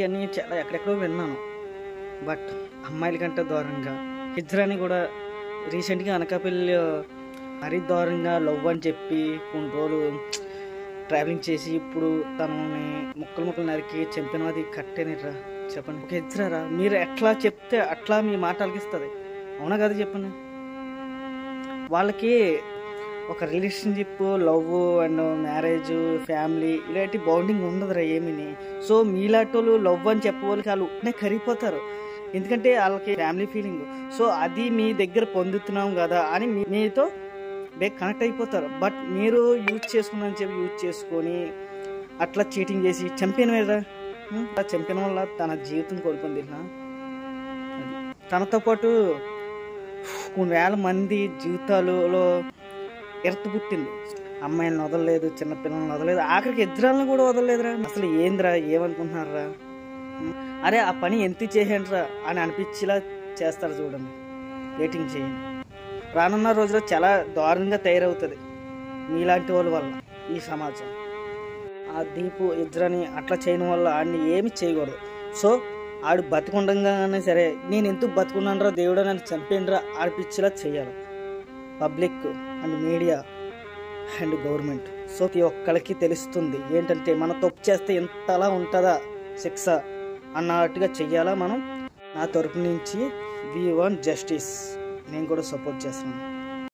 అని చాలా ఎక్కడెక్కడో విన్నాను. బట్ అమ్మాయిల కంటే దారుణంగా హిజ్రాని కూడా రీసెంట్గా అనకాపల్లి మరీ దారుణంగా లవ్ అని చెప్పి కొన్ని రోజులు ట్రావెలింగ్ చేసి ఇప్పుడు తనని ముక్కలు ముక్కలు నరికి చంపినది కట్టేనిట్రా చెప్పండి. ఒక హిజ్రారా మీరు ఎట్లా చెప్తే అట్లా మీ మాట అలిగిస్తుంది, అవునా కదా చెప్పండి. వాళ్ళకి ఒక relationship, love and marriage, family ఇలాంటి బౌండింగ్ ఉండదురా ఏమీని. సో మీలాంటి వాళ్ళు లవ్ అని చెప్పేవాళ్ళకి వాళ్ళు ఉట్నే కరిగిపోతారు, ఎందుకంటే వాళ్ళకి ఫ్యామిలీ ఫీలింగ్. సో అది మీ దగ్గర పొందుతున్నాం కదా అని మీతో కనెక్ట్ అయిపోతారు. బట్ మీరు యూజ్ చేసుకున్నారని చెప్పి యూజ్ చేసుకొని అట్లా చీటింగ్ చేసి చంపిన మీద చంపిన వల్ల తన జీవితం కోల్పోయింది. తనతో పాటు కొన్ని వేల మంది జీవితాలలో ఎర్త పుట్టింది. అమ్మాయిలను వదలలేదు, చిన్నపిల్లలను వదలలేదు, ఆఖరికి ఇద్దరాలను కూడా వదలలేదురా. అసలు ఏందిరా, ఏమనుకుంటున్నారా? అరే ఆ పని ఎంత చేయండిరా అని అనిపించేలా చేస్తారు చూడండి. వెయిటింగ్ చేయండి, రానున్న రోజుల్లో చాలా దారుణంగా తయారవుతుంది మీలాంటి వాళ్ళ వల్ల ఈ సమాజం. ఆ దీపు ఇజ్రాని అట్లా చేయడం వల్ల ఆడిని ఏమి చేయకూడదు. సో ఆడు బతుకుండగానే సరే నేను ఎందుకు బతుకున్నానరా దేవుడు నన్ను చంపేండ్రా ఆడిపించేలా చేయాలి public and media and government. So ప్రతి ఒక్కరికి తెలుస్తుంది ఏంటంటే మనం తప్పు చేస్తే ఎంతలా ఉంటుందా శిక్ష అన్నట్టుగా చెయ్యాలా మనం. నా తరపు నుంచి వి వాంట్ జస్టిస్, నేను కూడా సపోర్ట్ చేస్తున్నాను.